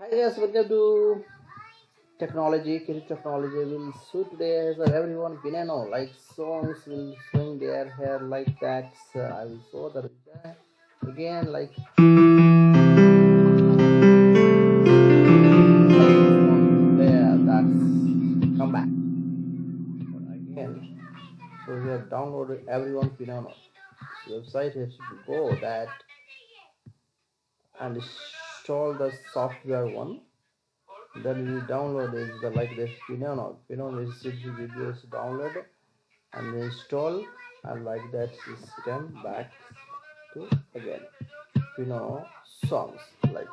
Hi guys, welcome to technology. Kids technology will suit today as everyone piano like songs will swing their hair like that. I will show the again like there. That's come back again. So we have downloaded everyone piano. Website has to go that and install the software one. Then we download is the like this piano. Piano is videos download and install and like that system back to again songs like